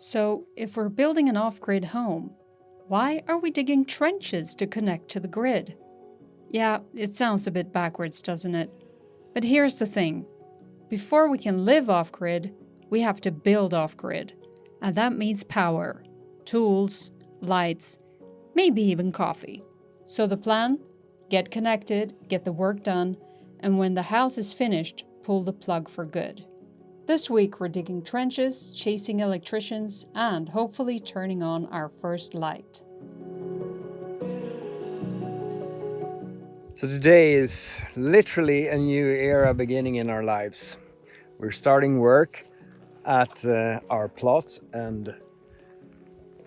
So, if we're building an off-grid home, why are we digging trenches to connect to the grid? Yeah, it sounds a bit backwards, doesn't it? But here's the thing. Before we can live off-grid, we have to build off-grid. And that means power, tools, lights, maybe even coffee. So the plan? Get connected, get the work done, and when the house is finished, pull the plug for good. This week we're digging trenches, chasing electricians, and hopefully turning on our first light. So today is literally a new era beginning in our lives. We're starting work at our plot and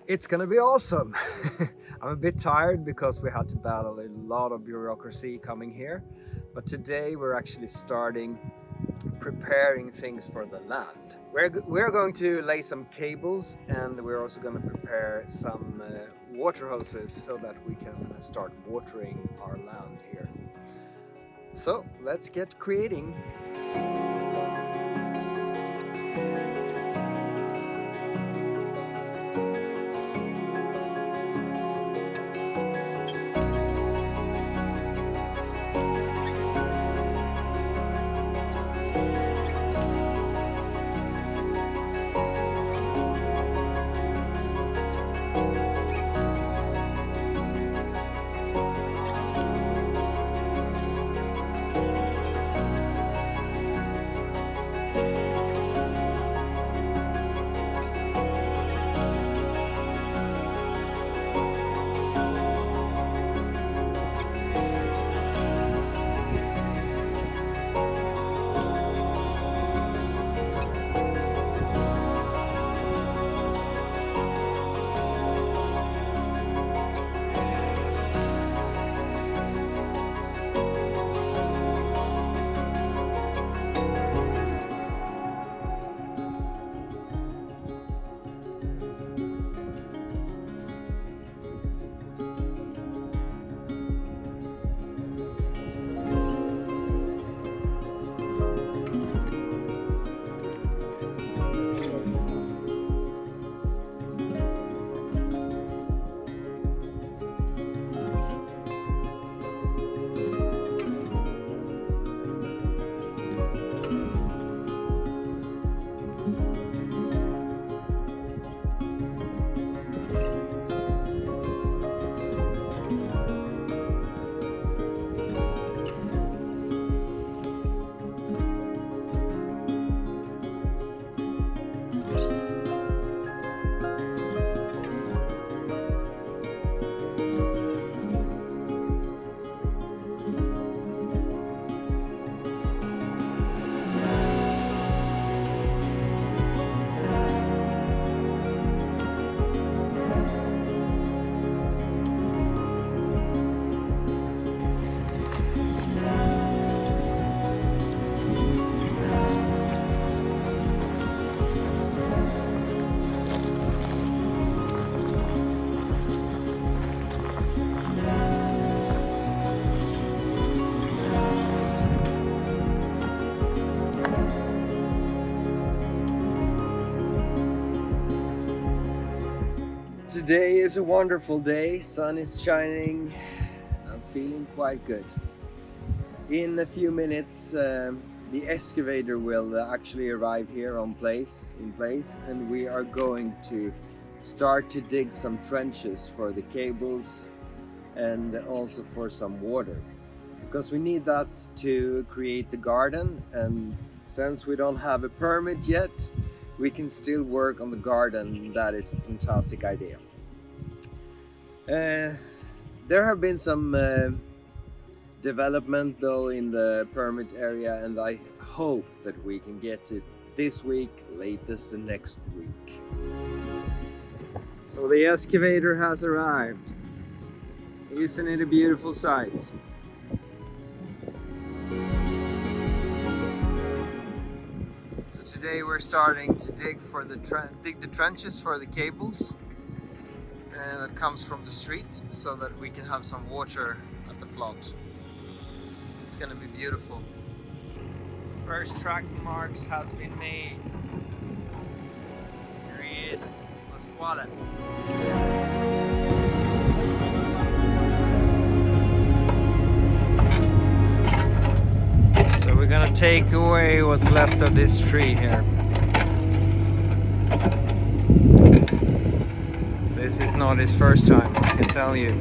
it's gonna be awesome. I'm a bit tired because we had to battle a lot of bureaucracy coming here, but today we're actually starting preparing things for the land. We're going to lay some cables and we're also going to prepare some water hoses so that we can start watering our land here. So let's get creating. Today is a wonderful day, sun is shining, I'm feeling quite good. In a few minutes the excavator will actually arrive here in place and we are going to start to dig some trenches for the cables and also for some water. Because we need that to create the garden, and since we don't have a permit yet, we can still work on the garden. That is a fantastic idea. There have been some development though in the permit area, and I hope that we can get it this week, latest the next week. So the excavator has arrived. Isn't it a beautiful sight? So today we're starting to dig the trenches for the cables, and that comes from the street so that we can have some water at the plot. It's gonna be beautiful. First track marks has been made. Here he is Pasquale. So we're gonna take away what's left of this tree here. This is not his first time, I can tell you.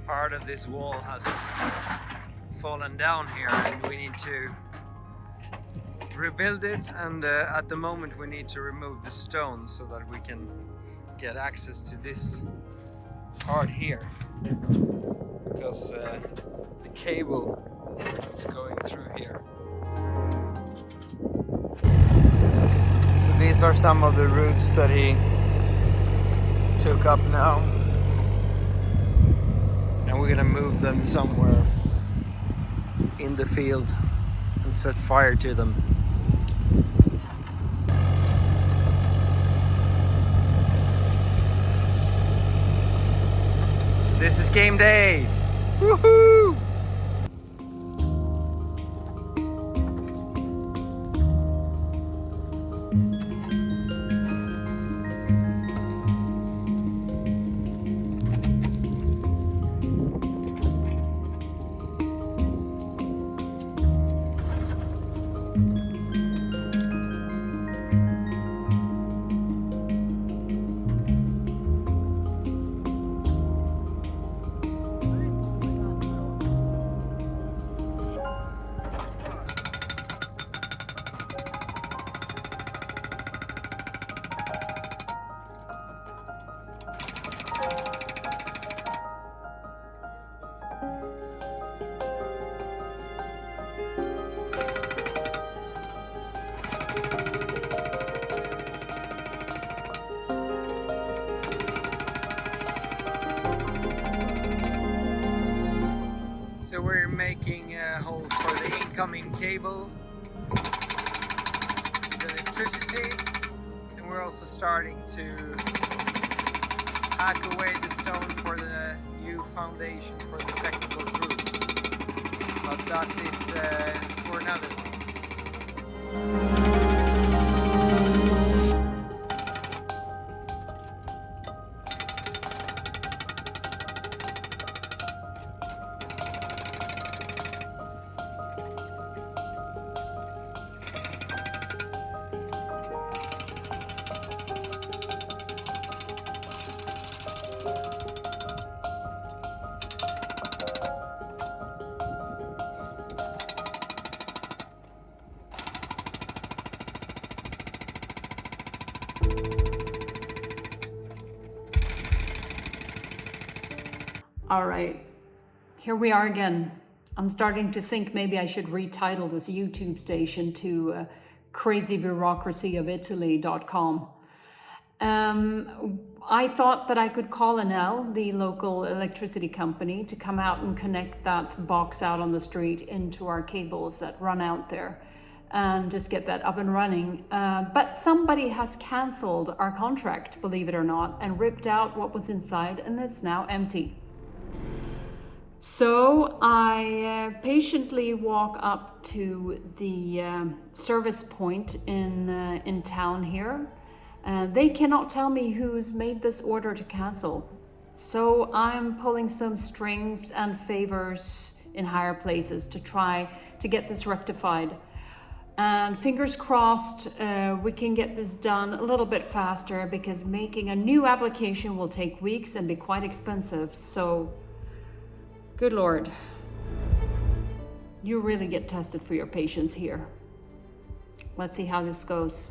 Part of this wall has fallen down here and we need to rebuild it, and at the moment we need to remove the stones so that we can get access to this part here, because the cable is going through here. So these are some of the roots that he took up now. And we're gonna move them somewhere in the field and set fire to them. So this is game day! Woohoo! So we're making a hole for the incoming cable, the electricity, and we're also starting to hack away the stone for the new foundation for the technical group. But that is for another day. All right, here we are again. I'm starting to think maybe I should retitle this YouTube station to crazybureaucracyofitaly.com. I thought that I could call Enel, the local electricity company, to come out and connect that box out on the street into our cables that run out there and just get that up and running. But somebody has canceled our contract, believe it or not, and ripped out what was inside, and it's now empty. So I patiently walk up to the service point in town here. They cannot tell me who's made this order to cancel. So I'm pulling some strings and favors in higher places to try to get this rectified. And fingers crossed, we can get this done a little bit faster, because making a new application will take weeks and be quite expensive. So, good Lord, you really get tested for your patience here. Let's see how this goes.